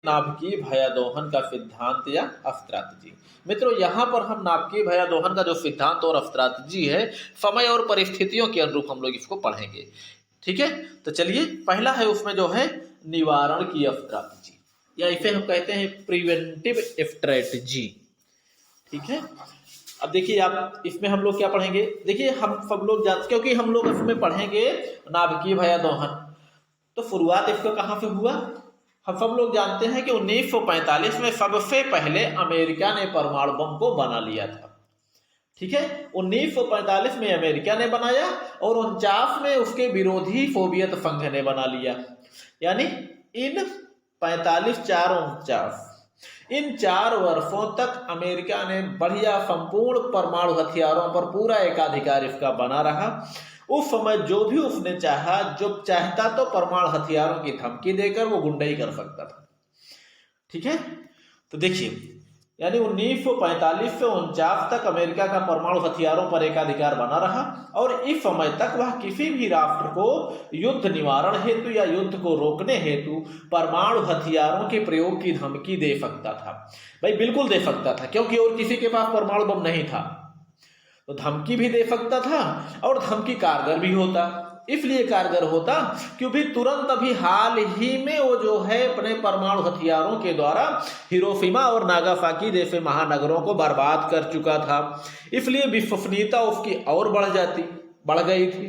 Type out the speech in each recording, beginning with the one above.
नाभिकीय भयावहोहन का सिद्धांत या स्ट्रैटेजी। मित्रों, यहाँ पर हम नाभिकीय भयावहोहन का जो सिद्धांत और स्ट्रैटेजी है, समय और परिस्थितियों के अनुरूप हम लोग इसको पढ़ेंगे। ठीक है, तो चलिए, पहला है उसमें जो है निवारण की स्ट्रैटेजी, या इसे हम कहते हैं प्रिवेंटिव स्ट्रैटेजी। ठीक है, अब देखिए आप इसमें हम लोग क्या पढ़ेंगे। देखिए, हम सब लोग जानते, क्योंकि हम लोग इसमें पढ़ेंगे नाभिकीय भयावहोहन, तो शुरुआत इसका कहाँ से हुआ। हम सब लोग जानते हैं कि 1945 में सबसे पहले अमेरिका ने परमाणु बम को बना लिया था। ठीक है, 1945 में अमेरिका ने बनाया और 49 में उसके विरोधी सोवियत संघ ने बना लिया। यानी इन 45, 4, 49, इन 4 वर्षों तक अमेरिका ने बढ़िया संपूर्ण परमाणु हथियारों पर पूरा एकाधिकार इसका बना रहा। उस समय जो भी उसने चाहा, जो चाहता तो परमाणु हथियारों की धमकी देकर वो गुंडाई कर सकता था। ठीक है, तो देखिए, यानी 1945 से 49 तक अमेरिका का परमाणु हथियारों पर एकाधिकार बना रहा और इस समय तक वह किसी भी राष्ट्र को युद्ध निवारण हेतु या युद्ध को रोकने हेतु परमाणु हथियारों के प्रयोग की धमकी दे सकता था। भाई बिल्कुल दे सकता था, क्योंकि और किसी के पास परमाणु बम नहीं था, तो धमकी भी दे सकता था और धमकी कारगर भी होता। इसलिए कारगर होता क्योंकि तुरंत अभी हाल ही में वो जो है अपने परमाणु हथियारों के द्वारा हिरोशिमा और नागासाकी जैसे महानगरों को बर्बाद कर चुका था। इसलिए विश्वसनीयता उसकी और बढ़ गई थी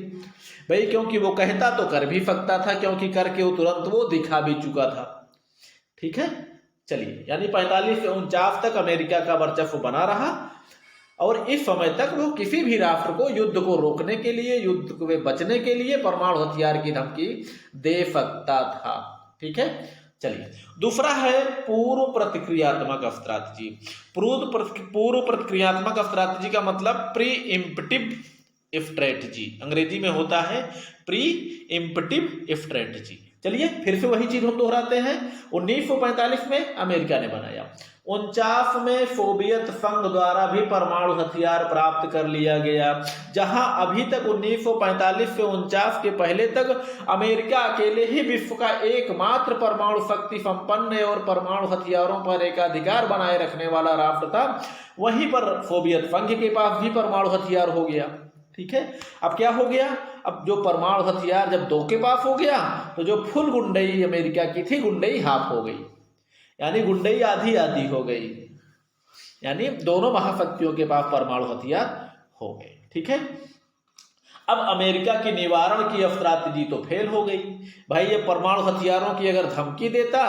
भाई, क्योंकि वो कहता तो कर भी सकता था, क्योंकि करके वो तुरंत वो दिखा भी चुका था। ठीक है, चलिए, यानी 45 से 49 तक अमेरिका का वर्चस्व बना रहा और इस समय तक वो किसी भी राष्ट्र को युद्ध को रोकने के लिए, युद्ध से बचने के लिए परमाणु हथियार की धमकी दे सकता था। ठीक है, चलिए, दूसरा है पूर्व प्रतिक्रियात्मक स्ट्रैटेजी। पूर्व प्रतिक्रियात्मक स्ट्रैटेजी का मतलब प्री इम्पटिव स्ट्रैटेजी, अंग्रेजी में होता है प्री इम्पटिव स्ट्रैटेजी। चलिए, फिर से वही चीज हम दोहराते हैं। 1945 में अमेरिका ने बनाया, 49 में सोवियत संघ द्वारा भी परमाणु हथियार प्राप्त कर लिया गया। जहां अभी तक 1945 से 49 के पहले तक अमेरिका अकेले ही विश्व का एकमात्र परमाणु शक्ति संपन्न और परमाणु हथियारों पर एकाधिकार बनाए रखने वाला राष्ट्र था, वहीं पर सोवियत संघ के पास भी परमाणु हथियार हो गया। ठीक है, अब क्या हो गया, अब जो परमाणु हथियार जब 2 के पास हो गया तो जो फुल गुंडई अमेरिका की थी, गुंडई हाफ हो गई, यानी गुंडई आधी आधी हो गई, यानी दोनों महाशक्तियों के पास परमाणु हथियार हो गए। ठीक है, अब अमेरिका की निवारण की स्ट्रैटेजी तो फेल हो गई। भाई ये परमाणु हथियारों की अगर धमकी देता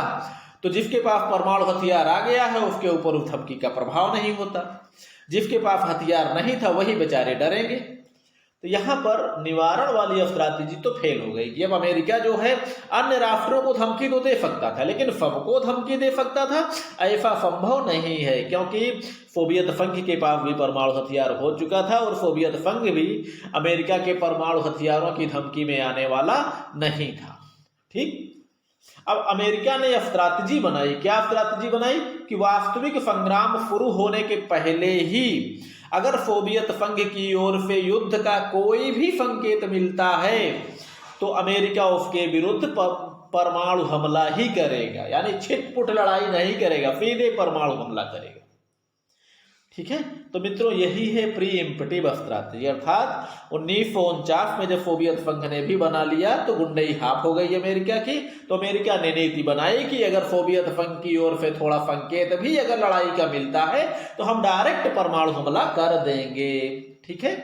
तो जिसके पास परमाणु हथियार आ गया है उसके ऊपर उस धमकी का प्रभाव नहीं होता, जिसके पास हथियार नहीं था वही बेचारे डरेंगे। तो यहाँ पर निवारण वाली स्ट्रैटेजी तो फेल हो गई कि अब अमेरिका जो है अन्य राष्ट्रों को धमकी तो दे सकता था, लेकिन सबको धमकी दे सकता था ऐसा संभव नहीं है, क्योंकि सोवियत संघ के पास भी परमाणु हथियार हो चुका था और सोवियत संघ भी अमेरिका के परमाणु हथियारों की धमकी में आने वाला नहीं था। ठीक, अब अमेरिका ने स्ट्रैटेजी बनाई, क्या स्ट्रैटेजी बनाई कि वास्तविक संग्राम शुरू होने के पहले ही अगर सोवियत संघ की ओर से युद्ध का कोई भी संकेत मिलता है तो अमेरिका उसके विरुद्ध परमाणु हमला ही करेगा, यानी छिटपुट लड़ाई नहीं करेगा, सीधे परमाणु हमला करेगा। ठीक है, तो मित्रों यही है प्री इम्पटिव स्ट्रैटेजी, अर्थात 1949 में जब सोवियत संघ ने भी बना लिया तो गुंडई हाफ हो गई अमेरिका की, तो अमेरिका ने नीति बनाई कि अगर सोवियत संघ की ओर से थोड़ा संकेत भी अगर लड़ाई का मिलता है तो हम डायरेक्ट परमाणु हमला कर देंगे। ठीक है,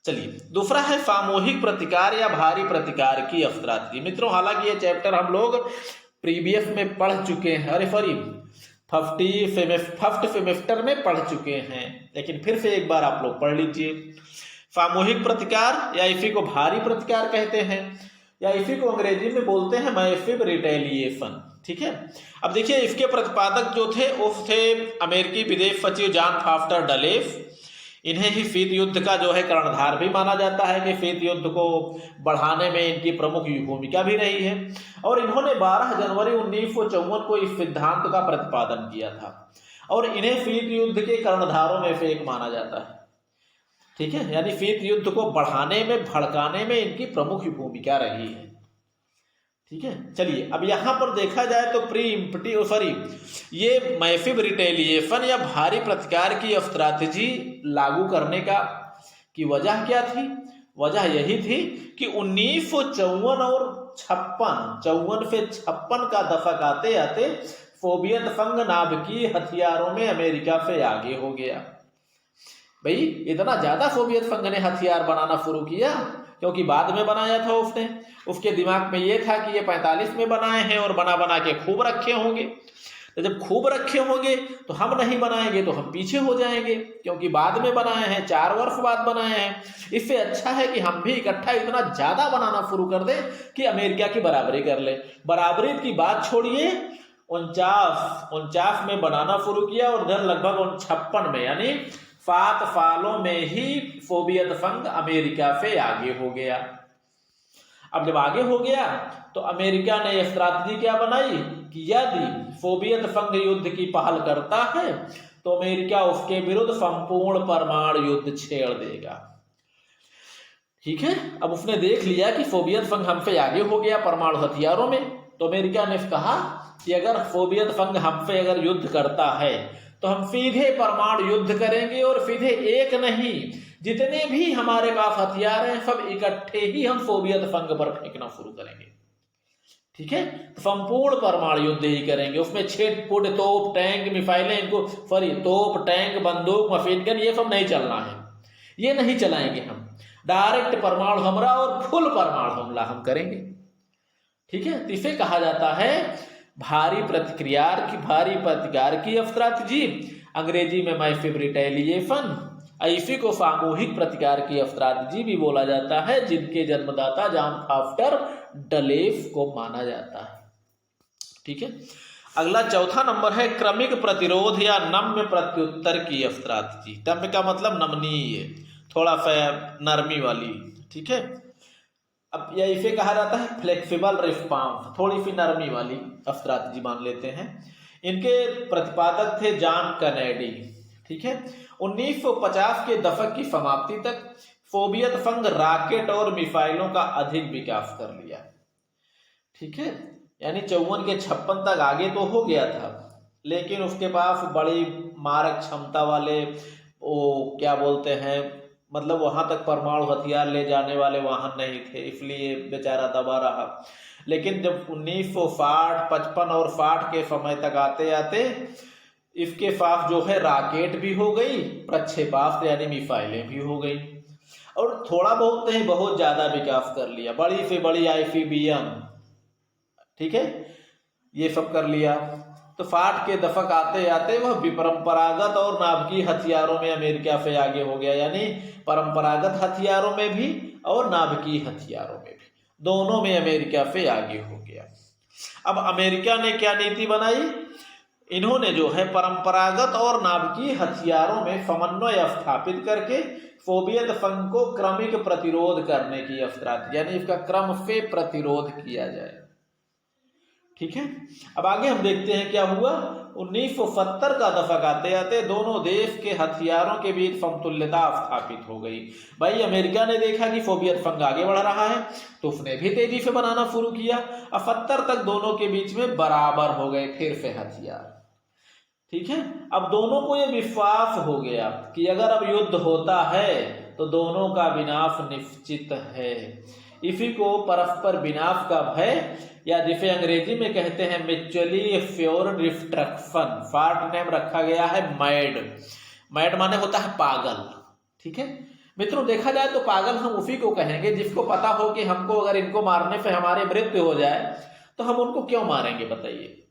चलिए, दूसरा है सामूहिक प्रतिकार या भारी प्रतिकार की स्ट्रैटेजी। मित्रों, हालांकि ये चैप्टर हम लोग प्रीवियस में पढ़ चुके हैं, अरे सॉरी फर्स्ट सेमेस्टर में पढ़ चुके हैं, लेकिन फिर से एक बार आप लोग पढ़ लीजिए। सामूहिक प्रतिकार या इसी को भारी प्रतिकार कहते हैं, या इसी को अंग्रेजी में बोलते हैं मैसिव रिटेलिएशन। ठीक है, अब देखिए इसके प्रतिपादक जो थे वो थे अमेरिकी विदेश सचिव जॉन फॉस्टर डलेस। इन्हें ही शीत युद्ध का जो है कर्णधार भी माना जाता है कि शीत युद्ध को बढ़ाने में इनकी प्रमुख भूमिका भी रही है, और इन्होंने 12 जनवरी 1954 को इस सिद्धांत का प्रतिपादन किया था और इन्हें शीत युद्ध के कर्णधारों में से एक माना जाता है। ठीक है, यानी शीत युद्ध को बढ़ाने में, भड़काने में इनकी प्रमुख भूमिका रही है। ठीक है। चलिए अब यहां पर देखा जाए तो ये मैसिव रिटेलिएशन या भारी प्रतिकार की स्ट्रैटेजी लागू करने की वजह क्या थी? वजह यही थी कि 1954 और 54 से 56 का दशक आते आते सोवियत संघ नाभिकीय हथियारों में अमेरिका से आगे हो गया। भाई इतना ज्यादा सोवियत संघ ने हथियार बनाना शुरू किया क्योंकि बाद में बनाया था उसने। उसके दिमाग में ये था कि ये 45 में बनाए हैं और बना बना के खूब रखे होंगे, तो जब खूब रखे होंगे तो हम नहीं बनाएंगे तो हम पीछे हो जाएंगे क्योंकि बाद में बनाए हैं, 4 वर्ष बाद बनाए हैं। इससे अच्छा है कि हम भी इकट्ठा इतना ज्यादा बनाना शुरू कर दें कि अमेरिका की बराबरी कर ले। बराबरी की बात छोड़िए, 49 में बनाना शुरू किया और इधर लगभग 56 में, यानी 7 सालों में ही सोवियत संघ अमेरिका से आगे हो गया। अब जब आगे हो गया तो अमेरिका ने यह स्ट्रैटेजी क्या बनाई कि यदि सोवियत संघ युद्ध की पहल करता है तो अमेरिका उसके विरुद्ध संपूर्ण परमाणु युद्ध छेड़ देगा। ठीक है। अब उसने देख लिया कि सोवियत संघ हमसे आगे हो गया परमाणु हथियारों में, तो अमेरिका ने कहा कि अगर सोवियत संघ हमसे अगर युद्ध करता है तो हम सीधे परमाणु युद्ध करेंगे और सीधे एक नहीं, जितने भी हमारे पास हथियार हैं सब इकट्ठे ही हम सोवियत संघ पर फेंकना शुरू करेंगे। ठीक है। तो संपूर्ण परमाणु युद्ध ही करेंगे। उसमें 6 फुट तोप, टैंक, मिसाइलें, इनको तोप, टैंक, बंदूक, मशीन गन ये सब नहीं चलना है, ये नहीं चलाएंगे हम। डायरेक्ट परमाणु हमला और फुल परमाणु हमला हम करेंगे। ठीक है। तो इसे कहा जाता है भारी प्रतिकार की स्ट्रैटेजी, अंग्रेजी में मैसिव रिटेलिएशन। इसी को सामूहिक प्रतिकार की स्ट्रैटेजी भी बोला जाता है, जिनके जन्मदाता जॉन फोस्टर डलेस को माना जाता है। ठीक है। अगला चौथा नंबर है क्रमिक प्रतिरोध या नम्य प्रत्युत्तर की स्ट्रैटेजी। नम्य का मतलब नमनीय, थोड़ा सा नरमी वाली। ठीक है। अब यह इसे कहा जाता है फ्लेक्सिबल रिस्पांस, थोड़ी सी नरमी वाली स्ट्रैटेजी मान लेते हैं। इनके प्रतिपादक थे जॉन कैनेडी। ठीक है। 1950 के दशक की समाप्ति तक सोवियत संघ रॉकेट और मिसाइलों का अधिक विकास कर लिया। ठीक है। यानी 54 के 56 तक आगे तो हो गया था, लेकिन उसके पास बड़ी मारक क्षमता वाले वो क्या बोलते हैं, मतलब वहां तक परमाणु हथियार ले जाने वाले वाहन नहीं थे, इसलिए बेचारा दबा रहा। लेकिन जब 1960, 55 और 60 के समय तक आते आते इसके पास जो है रॉकेट भी हो गई, प्रक्षेपास्त्र यानी मिसाइलें भी हो गई, और थोड़ा बहुत नहीं बहुत ज्यादा विकास कर लिया। बड़ी से बड़ी ICBM, ठीक है, ये सब कर लिया। तो 60 के दशक आते आते वह परंपरागत और नाभिकीय हथियारों में अमेरिका से आगे हो गया, यानी परंपरागत हथियारों में भी और नाभिकीय हथियारों में भी, दोनों में अमेरिका से आगे हो गया। अब अमेरिका ने क्या नीति बनाई? इन्होंने जो है परंपरागत और नाभिकीय हथियारों में समन्वय स्थापित करके सोवियत संघ को क्रमिक प्रतिरोध करने की स्ट्रैटेजी, यानी इसका क्रम से प्रतिरोध किया जाए। ठीक है। अब आगे हम देखते हैं क्या हुआ। 1970 का दशक आते आते दोनों देश के हथियारों के बीच समतुल्यता स्थापित हो गई। भाई अमेरिका ने देखा कि सोवियत संघ आगे बढ़ रहा है तो उसने भी तेजी से बनाना शुरू किया। अब 70 तक दोनों के बीच में बराबर हो गए फिर से हथियार। ठीक है। अब दोनों को यह विश्वास हो गया कि अगर अब युद्ध होता है तो दोनों का विनाश निश्चित है। इसी को परस्पर विनाश का भय, या जिसे अंग्रेजी में कहते हैं mutually assured destruction, short name रखा गया है मैड। मैड माने होता है पागल। ठीक है मित्रों, देखा जाए तो पागल हम उसी को कहेंगे जिसको पता हो कि हमको अगर इनको मारने से हमारे मृत्यु हो जाए तो हम उनको क्यों मारेंगे, बताइए।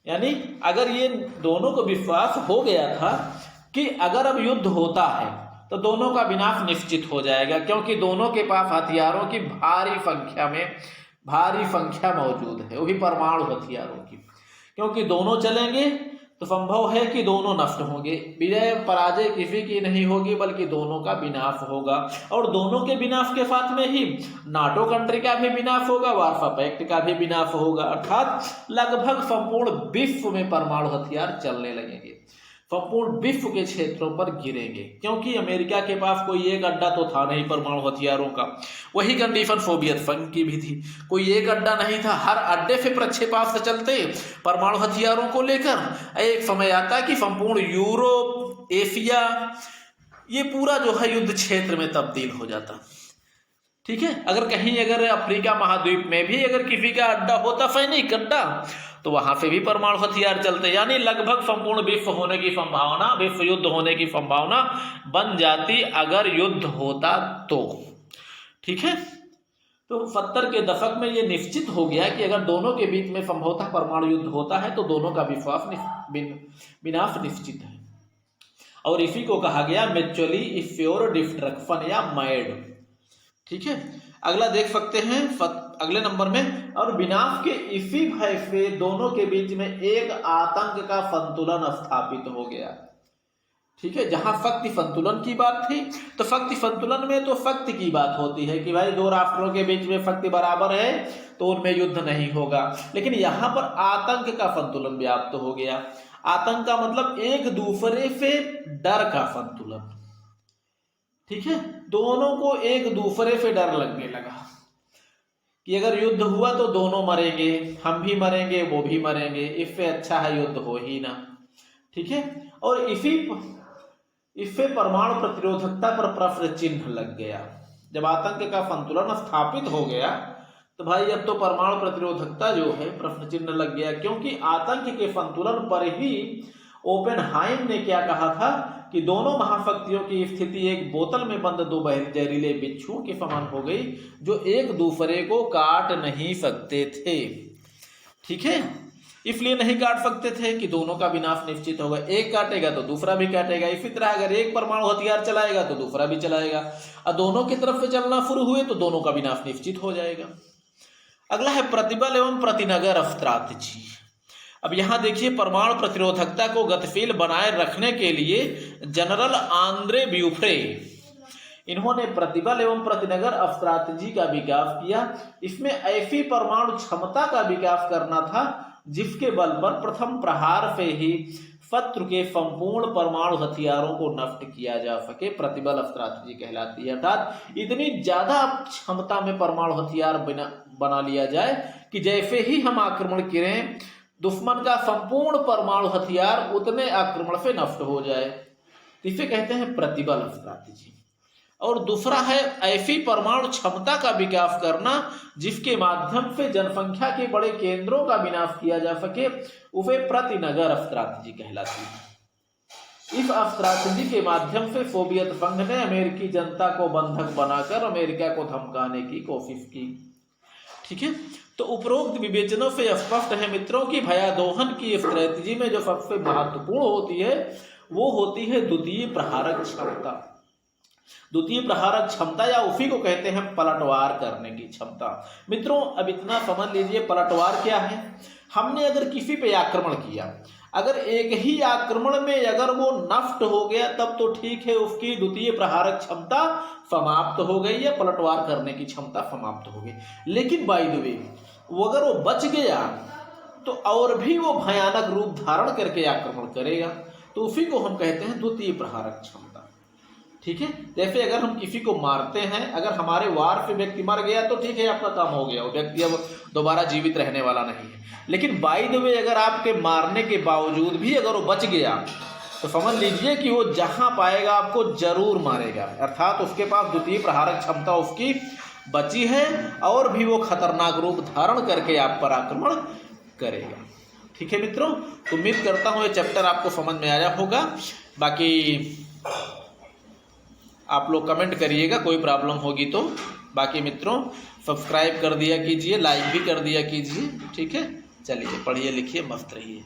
यानी अगर ये दोनों को विश्वास हो गया था कि अगर अब युद्ध होता है तो दोनों का विनाश निश्चित हो जाएगा, क्योंकि दोनों के पास हथियारों की भारी संख्या मौजूद है, वो भी परमाणु हथियारों की। क्योंकि दोनों चलेंगे तो संभव है कि दोनों नष्ट होंगे, विजय पराजय किसी की नहीं होगी बल्कि दोनों का विनाश होगा। और दोनों के विनाश के साथ में ही नाटो कंट्री का भी विनाश होगा, वार्सा पैक्ट का भी विनाश होगा, अर्थात लगभग संपूर्ण विश्व में परमाणु हथियार चलने लगेंगे। संपूर्ण विश्व के क्षेत्रों पर गिरेंगे, क्योंकि अमेरिका के पास कोई एक अड्डा तो था नहीं परमाणु हथियारों का। वही कंडीशन सोवियत संघ की भी थी, कोई एक अड्डा नहीं था, हर अड्डे से प्रक्षेपास्त्र चलते परमाणु हथियारों को लेकर। एक समय आता कि संपूर्ण यूरोप, एशिया, ये पूरा जो है युद्ध क्षेत्र में तब्दील हो जाता। ठीक है, अगर कहीं अगर अफ्रीका महाद्वीप में भी अगर किसी का अड्डा होता, सैनिक अड्डा, तो वहां से भी परमाणु हथियार चलते, यानी लगभग संपूर्ण विश्व होने की संभावना, विश्व युद्ध होने की संभावना बन जाती अगर युद्ध होता तो। ठीक है, तो 70 के दशक में यह निश्चित हो गया कि अगर दोनों के बीच में संभवतः परमाणु युद्ध होता है तो दोनों का विनाश निश्चित है, और इसी को कहा गया म्यूचुअली एश्योर्ड डिस्ट्रक्शन या मैड। ठीक है, अगला देख सकते हैं अगले नंबर में, और विनाश के इसी भय से दोनों के बीच में एक आतंक का संतुलन स्थापित हो गया। ठीक है, जहां शक्ति संतुलन की बात थी, तो शक्ति संतुलन में तो शक्ति की बात होती है कि भाई दो राष्ट्रों के बीच में शक्ति बराबर है तो उनमें युद्ध नहीं होगा, लेकिन यहां पर आतंक का संतुलन व्याप्त हो गया। आतंक का मतलब एक दूसरे से डर का संतुलन। ठीक है, दोनों को एक दूसरे से डर लगने लगा कि अगर युद्ध हुआ तो दोनों मरेंगे, हम भी मरेंगे, वो भी मरेंगे, इससे अच्छा है युद्ध हो ही ना। ठीक है, और इससे परमाणु प्रतिरोधकता पर प्रश्न चिन्ह लग गया। जब आतंक का संतुलन स्थापित हो गया तो भाई अब तो परमाणु प्रतिरोधकता जो है प्रश्न चिन्ह लग गया, क्योंकि आतंक के संतुलन पर ही ओपेनहाइम ने क्या कहा था कि दोनों महाशक्तियों की स्थिति एक बोतल में बंद दो जहरीले बिच्छुओं के समान हो गई जो एक दूसरे को काट नहीं सकते थे। ठीक है, इसलिए नहीं काट सकते थे कि दोनों का विनाश निश्चित होगा, एक काटेगा तो दूसरा भी काटेगा। इसी तरह अगर एक परमाणु हथियार चलाएगा तो दूसरा भी चलाएगा, और दोनों की तरफ से चलना शुरू हुए तो दोनों का विनाश निश्चित हो जाएगा। अगला है प्रतिबल एवं प्रतिनगर स्ट्रैटेजी। अब यहां देखिए, परमाणु प्रतिरोधकता को गतिशील बनाए रखने के लिए जनरल आंद्रे ब्यूफ्रे, इन्होंने प्रतिबल एवं प्रतिनगर स्ट्रैटेजी का विकास किया। इसमें ऐसी परमाणु क्षमता का विकास करना था जिसके बल पर प्रथम प्रहार से ही शत्रु के संपूर्ण परमाणु हथियारों को नष्ट किया जा सके, प्रतिबल स्ट्रैटेजी कहलाती है। अर्थात इतनी ज्यादा क्षमता में परमाणु हथियार बना लिया जाए कि जैसे ही हम आक्रमण करें दुश्मन का संपूर्ण परमाणु हथियार उतने आक्रमण से नष्ट हो जाए, इसे कहते हैं प्रतिबल स्ट्रैटेजी। और दूसरा है ऐसी परमाणु क्षमता का विकास करना जिसके माध्यम से जनसंख्या के बड़े केंद्रों का विनाश किया जा सके, उसे प्रतिनगर स्ट्रैटेजी कहलाती है। इस स्ट्रैटेजी के माध्यम से सोवियत संघ ने अमेरिकी जनता को बंधक बनाकर अमेरिका को धमकाने की कोशिश की। ठीक है, तो उपरोक्त विवेचनों से स्पष्ट है मित्रों की भयादोहन की स्ट्रैटेजी में जो सबसे महत्वपूर्ण होती है वो होती है द्वितीय प्रहारक क्षमता। द्वितीय प्रहारक क्षमता या उसी को कहते हैं पलटवार करने की क्षमता। मित्रों अब इतना समझ लीजिए, पलटवार क्या है। हमने अगर किसी पे आक्रमण किया, अगर एक ही आक्रमण में अगर वो नष्ट हो गया तब तो ठीक है, उसकी द्वितीय प्रहारक क्षमता समाप्त हो गई या पलटवार करने की क्षमता समाप्त हो गई। लेकिन बाय द वे अगर वो बच गया तो और भी वो भयानक रूप धारण करके आक्रमण करेगा, तो उसी को हम कहते हैं द्वितीय प्रहारक क्षमता। ठीक है, जैसे अगर हम किसी को मारते हैं, अगर हमारे वार पे व्यक्ति मर गया तो ठीक है, आपका काम हो गया, वो व्यक्ति अब दोबारा जीवित रहने वाला नहीं है। लेकिन बाय द वे अगर आपके मारने के बावजूद भी अगर वो बच गया तो समझ लीजिए कि वो जहां पाएगा आपको जरूर मारेगा, अर्थात उसके पास द्वितीय प्रहारक क्षमता उसकी बची है और भी वो खतरनाक रूप धारण करके आप पर आक्रमण करेगा। ठीक है मित्रों, तो उम्मीद करता हूँ ये चैप्टर आपको समझ में आया होगा। बाकी आप लोग कमेंट करिएगा कोई प्रॉब्लम होगी तो। बाकी मित्रों सब्सक्राइब कर दिया कीजिए, लाइक भी कर दिया कीजिए। ठीक है, चलिए पढ़िए लिखिए, मस्त रहिए।